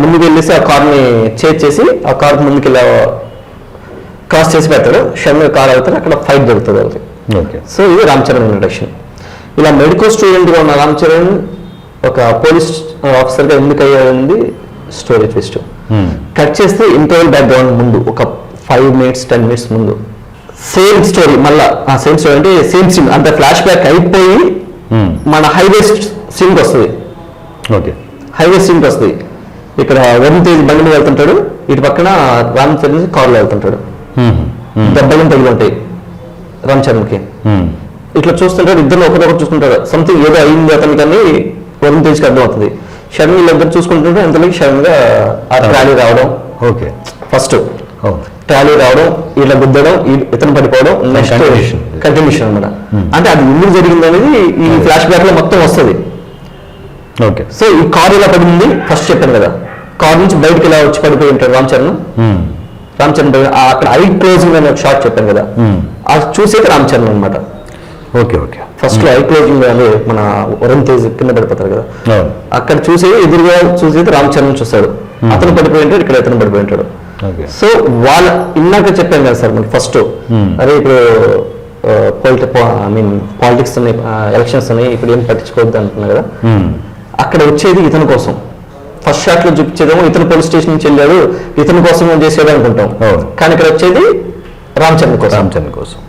ముందుకు వెళ్ళేసి ఆ కార్ని చేసి ఆ కార్ ముందుకు ఇలా క్రాస్ చేసి పెడతాడు, షర్మి కార్ అవుతారు, అక్కడ ఫైట్ జరుగుతుంది వాళ్ళకి. సో ఇది రామ్ చరణ్ ఇంట్రొడక్షన్. ఇలా మెడికల్ స్టూడెంట్గా ఉన్న రామ్ చరణ్ ఒక పోలీస్ ఆఫీసర్గా ఎందుకు అయ్యాడు స్టోరీ ట్విస్ట్. కట్ చేస్తే ఇంటర్వెల్ బ్యాక్గ్రౌండ్ ముందు ఒక 5 minutes 10 minutes ముందు సేమ్ స్టోరీ, మళ్ళా సేమ్ స్టోరీ అంటే సేమ్ సీన్, అంత ఫ్లాష్ బ్యాక్ అయిపోయి మన హైవే సీన్కి వస్తుంది. హైవే సీన్కి వస్తుంది. ఇక్కడ వరుణ్ తేజ్ బండి మీద వెళ్తుంటాడు, ఇటు పక్కన రామ్ చరణ్ కార్లో వెళ్తుంటాడు. దెబ్బలు తగిలి ఉంటాయి రామ్ చరణ్కి. ఇట్లా చూస్తుంటాడు, ఇద్దరు ఒకరొకరు చూస్తుంటారు. సంథింగ్ ఏదో అయింది అతనికి అని వరుణ్ తేజ్కి అర్థం అవుతుంది. షడన్ వీళ్ళిద్దరు చూసుకుంటుంటే ఎంతలోకి సడన్ గా ఆ ట్రాలీ రావడం, ఓకే ఫస్ట్ అవును ట్రాలీ రావడం, ఇలా గుద్దడం, ఇతను పడిపోవడం, నెక్స్ట్ Continuation. కంటిన్యూషన్ అనమాట. అంటే అది ఎందుకు జరిగింది అనేది ఈ ఫ్లాష్ బ్యాక్ లో మొత్తం వస్తుంది. ఓకే సో ఈ కార్ ఇలా పడింది ఫస్ట్ చెప్పాను కదా, కార్ నుంచి బయటకు ఇలా వచ్చి పడిపోయి ఉంటాడు రామ్ చరణ్ అక్కడ ఐ క్లోజింగ్ అనే ఒక షాట్ చెప్పాను కదా, అది చూసేది రామ్ చరణ్ అనమాట. ఓకే ఓకే ఫస్ట్ లో ఐ క్లోజింగ్ అనే మన వరుణ్ తేజ్ కింద పడిపోతారు కదా, అవును అక్కడ చూసేది ఎదురుగా చూసేది రామ్ చరణ్ చూస్తాడు, అతను పడిపోయి ఉంటాడు, ఇక్కడ ఇతను పడిపోయి ఉంటాడు. ఓకే సో వాళ్ళ ఇందాక చెప్పాను కదా సార్ మనకి ఫస్ట్, అరే ఇప్పుడు పాలిటిక్స్ ఉన్నాయి, ఎలక్షన్స్ ఉన్నాయి, ఇప్పుడు ఏం పట్టించుకోవద్దు అంటున్నా కదా, అక్కడ వచ్చేది ఇతని కోసం. ఫస్ట్ షాట్ లో చూపించేదేమో ఇతను పోలీస్ స్టేషన్ నుంచి వెళ్ళాడు, ఇతని కోసం చేసేది అనుకుంటాం, కానీ ఇక్కడ వచ్చేది రామ్ చరణ్ కోసం.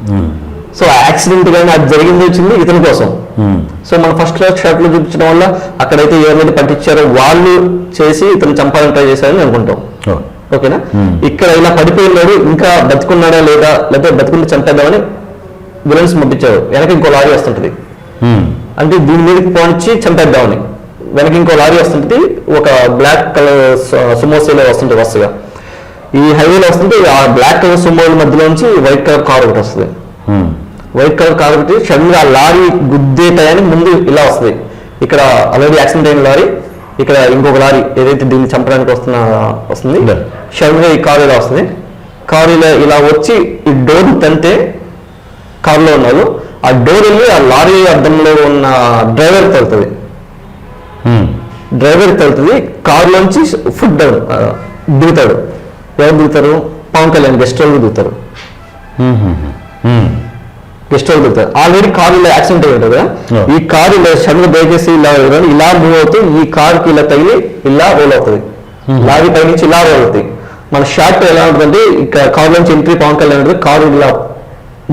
సో యాక్సిడెంట్ కానీ అది జరిగింది వచ్చింది ఇతని కోసం. సో మనం ఫస్ట్ షాట్ లో చూపించడం వల్ల అక్కడైతే ఎవరైతే పట్టించారో వాళ్ళు చేసి ఇతను చంపాలని ట్రై చేశారని అనుకుంటాం. ఓకేనా, ఇక్కడ ఇలా పడిపోయినాడు, ఇంకా బతుకున్నాడా లేదా, లేకపోతే బతుకుంటే చంపేద్దామని విలన్స్ పంపించారు. వెనక ఇంకో లారీ వస్తుంటది, అంటే దీని మీదకి పోనిచ్చి చంపేద్దామని. వెనక ఇంకో లారీ వస్తుంటది, ఒక బ్లాక్ కలర్ సుమోసేలో వస్తుంటది వరుసగా. ఈ హైవేలో వస్తుంటే ఆ బ్లాక్ కలర్ సుమోల మధ్యలోంచి వైట్ కలర్ కార్ ఒకటి వస్తుంది. వైట్ కలర్ కార్ ఒకటి సడన్ గా ఆ లారీ గుద్దే టయానికి ముందు ఇలా వస్తుంది. ఇక్కడ ఆల్రెడీ యాక్సిడెంట్ అయిన లారీ, ఇక్కడ ఇంకొక లారీ ఏదైతే దీన్ని చంపడానికి వస్తుంది. సడన్ గా ఈ కారు ఇలా వస్తుంది. కారు ఇలా వచ్చి ఈ డోర్ తంటే కారులో ఉన్నారు, ఆ డోర్ వెళ్ళి ఆ లారీ అద్దంలో ఉన్న డ్రైవర్ తగులుతుంది. కారులోంచి ఫుడ్ దిగుతాడు. ఎవరు దిగుతారు? పవన్ కళ్యాణ్ గెస్ట్ హౌస్ దిగుతారు. ఆల్రెడీ కారు ఇలా యాక్సిడెంట్ అయ్యి ఉంటుంది కదా, ఈ కారు ఇలా సడన్ బ్రేక్ చేసి ఇలా మూవ్ అవుతూ ఈ కారుకి ఇలా తగిలి ఇలా రోల్ అవుతుంది. లారీ పై నుంచి ఇలా రోల్ అవుతుంది. మన షార్ట్ ఎలా ఉంటుందంటే ఇక్కడ కారు నుంచి ఎంట్రీ పవన్ కళ్యాణ్ ఉంటుంది, కారు ఇలా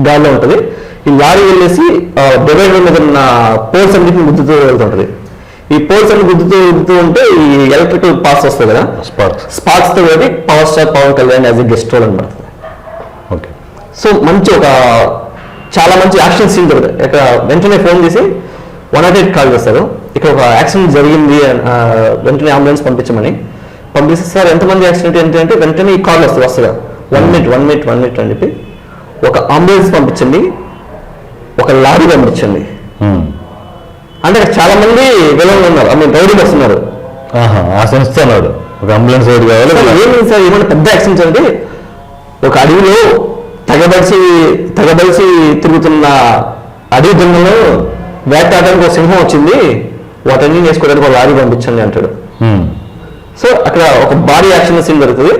గాల్లో ఉంటుంది. ఈ లారీ వెళ్ళేసి డివైడర్ మీద ఉన్న పోల్స్ అన్నింటిని గుద్దుతూ వెళ్తుంటది. ఈ పోల్స్ అన్ని గుద్దుతూ ఉంటే ఈ ఎలక్ట్రికల్ పాస్ వస్తుంది కదా, స్పార్క్స్ తో కాబట్టి power star Pawan Kalyan as a guest role అని పడుతుంది. ఓకే, సో మంచి చాలా మంచి యాక్షన్ సీన్ దొరుకుతుంది. ఇక్కడ వెంటనే ఫోన్ చేసి 108 కాల్ చేస్తారు, ఇక్కడ ఒక యాక్సిడెంట్ జరిగింది, వెంటనే అంబులెన్స్ పంపించమని. పంపిస్తే సార్ ఎంతమంది యాక్సిడెంట్ ఏంటంటే వెంటనే ఈ కాల్ వస్తుంది వరుసగా 1 minute అని చెప్పి ఒక అంబులెన్స్ పంపించండి, ఒక లారీ పంపించండి. అంటే చాలా మంది విలన్లు ఉన్నారు, రౌడీలు వస్తున్నారు. ఆ సంస్థ అన్నాడు ఒక అంబులెన్స్ రైడ్ కావాలి. ఏమైంది సార్, ఏమైనా పెద్ద యాక్సిడెంట్స్ అంటే ఒక అడవిలో తగబలిసి తిరుగుతున్న అడవి దున్నలో వేటాడడానికి ఒక సింహం వచ్చింది, వాటన్ని వేసుకోవడానికి ఒక లారీ పంపించండి అంటాడు. సో అక్కడ ఒక భారీ యాక్షన్ సీన్ జరుగుతుంది.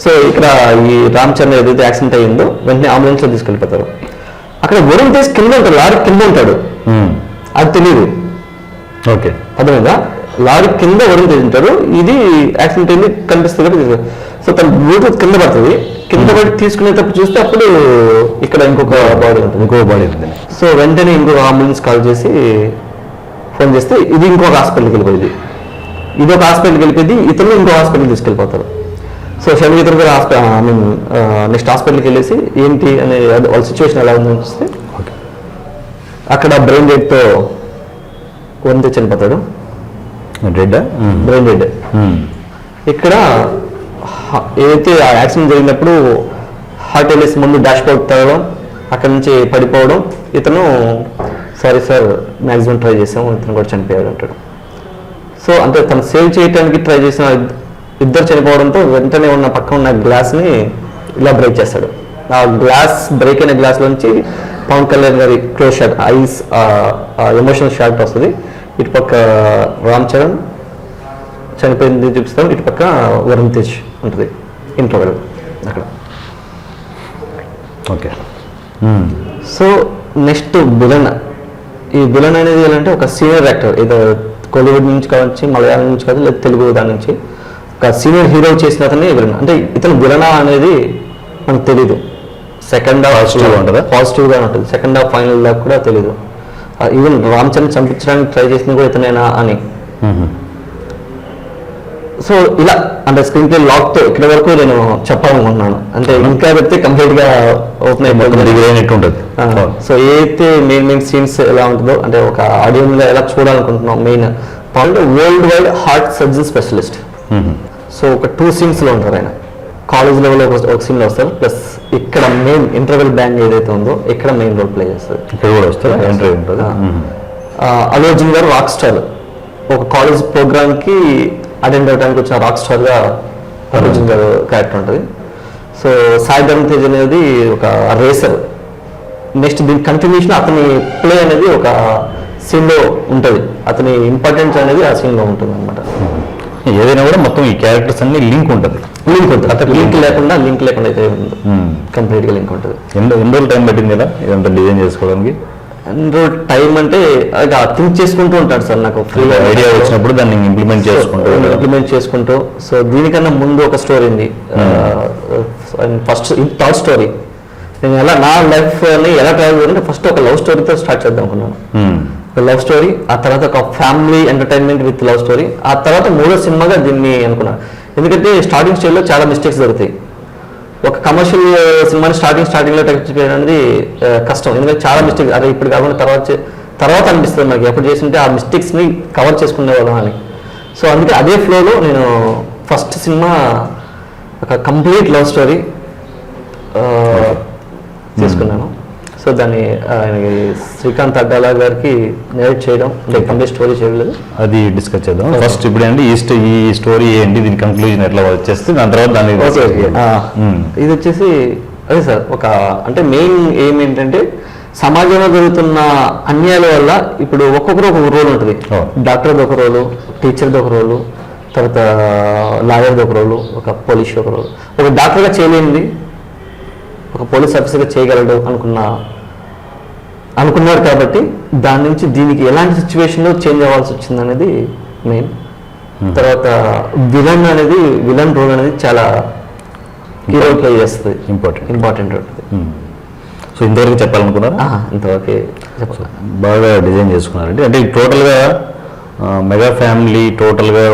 సో ఇక్కడ ఈ రామ్ చరణ్ ఏదైతే యాక్సిడెంట్ అయ్యిందో వెంటనే అంబులెన్స్ లో తీసుకెళ్ళిపోతారు. అక్కడ వరుణ్ తేజ్ కింద ఉంటాడు, లారీ కింద ఉంటాడు, అది తెలియదు. ఓకే, అర్థమైందా? లారీ కింద వరుణ్ తేజ్ ఉంటారు, ఇది యాక్సిడెంట్ అయింది కనిపిస్తుంది కాబట్టి. సో తన బ్లూటూత్ కింద పడుతుంది, కింద పడి తీసుకునేటప్పుడు చూస్తే అప్పుడు ఇక్కడ ఇంకొక బాడీ ఉంటుంది. సో వెంటనే ఇంకొక అంబులెన్స్ కాల్ చేసి ఫోన్ చేస్తే ఇది ఇంకొక హాస్పిటల్కి వెళ్ళిపోయింది, ఇది ఒక హాస్పిటల్కి వెళ్ళిపోయింది, ఇతను ఇంకో హాస్పిటల్కి తీసుకెళ్ళిపోతారు. సో షమి ఇతను కూడా నెక్స్ట్ హాస్పిటల్కి వెళ్ళేసి ఏంటి అనే వాళ్ళ సిచ్యువేషన్ ఎలా ఉందని చూస్తే అక్కడ బ్రెయిన్ డెడ్తో వరుణ్ తేజ్ చనిపోతాడు. Brain dead. ఇక్కడ ఏదైతే ఆ యాక్సిడెంట్ జరిగినప్పుడు హార్ట్ వెళ్ళేసి ముందు డాష్ బోర్డ్ తగ్గడం, అక్కడి నుంచి పడిపోవడం, ఇతను సారీ సార్ మ్యాక్సిమం ట్రై చేసాము, ఇతను కూడా చనిపోయాడు అంటాడు. సో అంటే తను సేవ్ చేయడానికి ట్రై చేసిన ఇద్దరు చనిపోవడంతో వెంటనే ఉన్న పక్కన ఉన్న గ్లాస్ని ఇలా బ్రేక్ చేస్తాడు. ఆ గ్లాస్ బ్రేక్ అయిన గ్లాస్లోంచి పవన్ కళ్యాణ్ గారి close shot, ice emotional shot వస్తుంది. ఇటుపక్క రామ్ చరణ్ చనిపోయింది చూపిస్తాం, ఇటుపక్క వరుణ్ తేజ్ ఉంటుంది ఇంట్లో అక్కడ. Okay, so next villain. ఈ విలన్ అనేది ఏంటంటే ఒక సీనియర్ యాక్టర్, ఏదో కోలీవుడ్ నుంచి కావచ్చు, మలయాళం నుంచి కాదు, లేదా తెలుగు దాని నుంచి ఒక సీనియర్ హీరో చేసిన అతన్ని విలన్. అంటే ఇతను విలనా అనేది మనకు తెలీదు. సెకండ్ హాఫ్ పాజిటివ్గా ఉంటుంది, సెకండ్ హాఫ్ ఫైనల్ దాకా కూడా తెలీదు. ఈవెన్ రామ్ చరణ్ చంపించడానికి ట్రై చేసింది కూడా ఇతనేనా అని. సో ఇలా అంటే స్క్రీన్ ప్లే లాక్తో ఇక్కడ వరకు నేను చెప్పాలనుకుంటున్నాను. అంటే ఇంకా పెడితే కంప్లీట్ గా ఓపెన్ అయిపోతుంది. సో ఏదైతే మెయిన్ సీన్స్ ఎలా ఉంటుందో, అంటే ఒక ఆడియన్స్ ఎలా చూడాలనుకుంటున్నాం, main world wide heart surgeon specialist. So ఒక 2 సీన్స్లో ఉంటారు ఆయన. కాలేజ్ లెవెల్లో ఒక సీన్లో వస్తారు, ప్లస్ ఇక్కడ మెయిన్ ఇంటర్వెల్ బ్యాండ్ ఏదైతే ఉందో ఇక్కడ మెయిన్ రోల్ ప్లే చేస్తారు. ఇక్కడ కూడా వస్తారు, ఎంట్రీ ఉంటుంది. అల్లు అర్జున్ గారు రాక్ స్టార్, ఒక కాలేజ్ ప్రోగ్రామ్కి అటెండ్ అవ్వడానికి వచ్చిన రాక్ స్టార్గా అల్లు అర్జున్ గారు క్యారెక్టర్ ఉంటుంది. సో సాయి ధరమ్ తేజ్ అనేది ఒక రేసర్. నెక్స్ట్ దీని కంటిన్యూషన్ అతని ప్లే అనేది ఒక సీన్లో ఉంటుంది, అతని ఇంపార్టెన్స్ అనేది ఆ సీన్లో ఉంటుంది అనమాట. ఏదైనా కూడా మొత్తం ఈ క్యారెక్టర్స్ అన్ని లింక్ ఉంటుంది. లింక్ లేకుండా అయితే కంప్లీట్గా లింక్ ఉంటుంది. ఎన్ని రోజులు టైం పట్టింది ఇలా ఇదంతా డిజైన్ చేసుకోవడానికి? టైం అంటే థింక్ చేసుకుంటూ ఉంటాడు సార్. నాకు ఫ్రీ ఐడియా వచ్చినప్పుడు దాన్ని ఇంప్లిమెంట్ చేసుకుంటూ. సో దీనికన్నా ముందు ఒక స్టోరీ ఉంది, ఫస్ట్ థర్డ్ స్టోరీ. నేను నా లైఫ్ ని ఎలా ట్రావెల్ చేయాలంటే ఫస్ట్ ఒక లవ్ స్టోరీతో స్టార్ట్ చేద్దాం అనుకున్నాను. ఒక లవ్ స్టోరీ, ఆ తర్వాత ఒక family entertainment with love story, ఆ తర్వాత 3వ సినిమాగా దీన్ని అనుకున్నాను. ఎందుకంటే స్టార్టింగ్ స్టేజ్లో చాలా మిస్టేక్స్ జరుగుతాయి. ఒక కమర్షియల్ సినిమాని స్టార్టింగ్లో టచ్ చేయడం అనేది కష్టం, ఎందుకంటే చాలా మిస్టేక్స్. అదే ఇప్పుడు కాకుండా తర్వాత అనిపిస్తుంది నాకు ఎప్పుడు చేసింటే ఆ మిస్టేక్స్ని కవర్ చేసుకునే వాళ్ళం అని. సో అందుకే అదే ఫ్లోలో నేను ఫస్ట్ సినిమా ఒక కంప్లీట్ లవ్ స్టోరీ తీసుకున్నాను. సో దాన్ని ఆయనకి శ్రీకాంత్ అడ్డాల గారికి నేరేట్ చేయడం, కంప్లీట్ స్టోరీ చేయలేదు, అది డిస్కస్ చేద్దాం. ఫస్ట్ ఇప్పుడు అండి ఈ స్టోరీ ఏంటి, దీని కంక్లూజన్ ఎట్లా వచ్చేస్తే దాని తర్వాత దాన్ని ఇది వచ్చేసి అదే సార్. ఒక అంటే మెయిన్ ఏం ఏంటంటే సమాజంలో జరుగుతున్న అన్యాయాల వల్ల ఇప్పుడు ఒక్కొక్కరు ఒక రోల్ ఉంటుంది. డాక్టర్ది ఒక రోలు, టీచర్ది ఒక రోలు, తర్వాత లాయర్ది ఒక రోలు, ఒక పోలీస్ ఒక రోలు. ఒక డాక్టర్గా చేయలేనిది ఒక పోలీస్ ఆఫీసర్గా చేయగలడు అనుకున్నారు కాబట్టి దాని నుంచి దీనికి ఎలాంటి సిచ్యువేషన్లో చేంజ్ అవ్వాల్సి వచ్చింది అనేది మెయిన్. తర్వాత విలన్ రోల్ అనేది చాలా హీరో ప్లే చేస్తుంది, ఇంపార్టెంట్ ఉంటుంది. సో ఇంతవరకు చెప్పాలనుకున్నారా? ఇంతవరకు చెప్పాలి. బాగా డిజైన్ చేసుకున్నారండి. అంటే టోటల్గా మెగా ఫ్యామిలీ టోటల్గా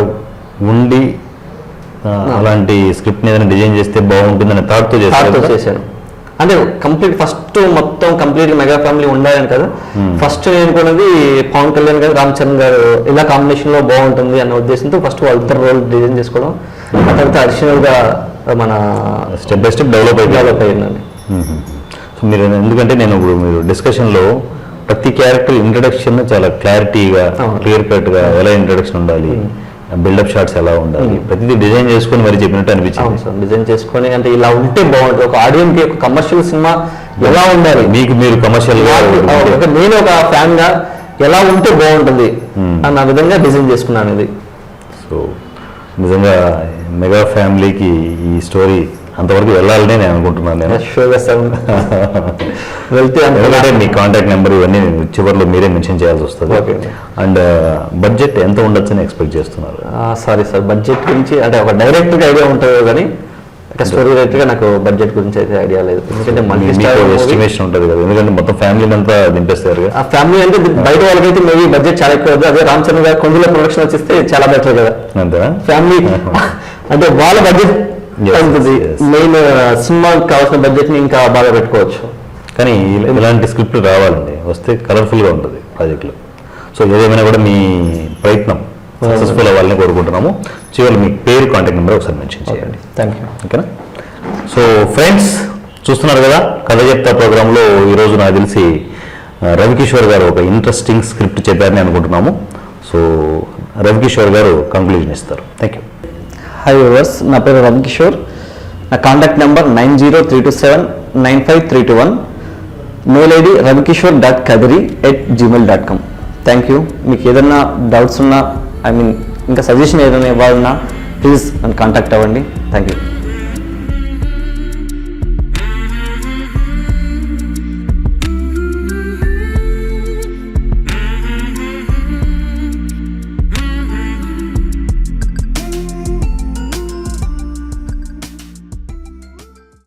ఉండి అలాంటి స్క్రిప్ట్ని ఏదైనా డిజైన్ చేస్తే బాగుంటుందని థాట్తో చేశాను. అంటే కంప్లీట్ ఫస్ట్ మొత్తం కంప్లీట్ మెగా ఫ్యామిలీ ఉండాలని కదా. ఫస్ట్ నేను కొన్నది పవన్ కళ్యాణ్ గారు, రామ్ చరణ్ గారు ఇలా కాంబినేషన్ లో బాగుంటుంది అన్న ఉద్దేశంతో ఫస్ట్ వాళ్ళిద్దరు రోల్ డిజైన్ చేసుకోవడం. ఆ తర్వాత అడిషనల్ గా మన స్టెప్ బై స్టెప్ డెవలప్ అయ్యిందండి. సో మీరు ఎందుకంటే నేను ఇప్పుడు మీరు డిస్కషన్లో ప్రతి క్యారెక్టర్ ఇంట్రడక్షన్ చాలా క్లారిటీగా క్లియర్ కట్గా ఎలా ఇంట్రడక్షన్ ఉండాలి, బిల్డప్ షాట్స్ ఎలా ఉండాలి, ప్రతిదీ డిజైన్ చేసుకొని మరి చెప్పినట్టు అనిపించింది. డిజైన్ చేసుకొని అంటే ఇలా ఉంటే బాగుంటుంది, ఒక ఆడియన్స్ కి ఒక కమర్షియల్ సినిమా ఎలా ఉండాలి, మీరు కమర్షియల్ గా నేను ఒక ఫ్యాన్ గా ఎలా ఉంటే బాగుంటుంది అన్న విధంగా డిజైన్ చేసుకున్నాను ఇది. సో నిజంగా మెగా ఫ్యామిలీకి ఈ స్టోరీ అంతవరకు వెళ్ళాలని నేను అనుకుంటున్నాను. నేను వెళ్తే ఎందుకంటే మీ కాంటాక్ట్ నెంబర్ ఇవన్నీ చివరిలో మీరే మెన్షన్ చేయాల్సి వస్తుంది. అండ్ బడ్జెట్ ఎంత ఉండొచ్చని ఎక్స్పెక్ట్ చేస్తున్నారు? సారీ సార్, బడ్జెట్ గురించి అంటే ఒక డైరెక్ట్గా ఐడియా ఉంటుంది కానీ స్టోరీ రైట్గా నాకు బడ్జెట్ గురించి అయితే ఐడియా లేదు. ఎందుకంటే ఎస్టిమేషన్ ఉంటుంది కదా, ఎందుకంటే మొత్తం ఫ్యామిలీ అంతా దింపేస్తారు. ఆ ఫ్యామిలీ అంటే బయట వాళ్ళకైతే మేబీ బడ్జెట్ చాలా ఎక్కువ. అదే రామ్ చరణ్ గారు కొంచెం ప్రొడక్షన్ వచ్చేస్తే చాలా బెటర్ కదా. అంతే ఫ్యామిలీ అంటే వాళ్ళ బడ్జెట్ మెయిన్ సినిమాకి కావాల్సిన బడ్జెట్ ని ఇంకా బాగా పెట్టుకోవచ్చు. కానీ ఇలాంటి స్క్రిప్ట్ రావాలండి, వస్తే కలర్ఫుల్గా ఉంటుంది ప్రాజెక్టులో. సో ఏదేమైనా కూడా మీ ప్రయత్నం సక్సెస్ఫుల్ అవ్వాలని కోరుకుంటున్నాము. చివరి మీ పేరు, కాంటాక్ట్ నెంబర్ ఒకసారి మెన్షన్ చేయండి. Thank you. ఓకేనా? సో ఫ్రెండ్స్ చూస్తున్నారు కదా కథ చెప్తా ప్రోగ్రాంలో ఈరోజు నాకు తెలిసి రవికిషోర్ గారు ఒక ఇంట్రెస్టింగ్ స్క్రిప్ట్ చెప్పారని అనుకుంటున్నాము. సో రవికిషోర్ గారు కంక్లూజన్ ఇస్తారు. Thank you. హాయ్ వ్యూవర్స్, నా పేరు రవికిషోర్. నా contact number 9032795321, mail ID ravikishore.kadri@gmail.com. Thank you. మీకు ఏదైనా డౌట్స్ ఉన్నా ఇంకా సజెషన్ ఏదైనా ఇవ్వాలన్నా ప్లీజ్ నన్ను కాంటాక్ట్ అవ్వండి. Thank you.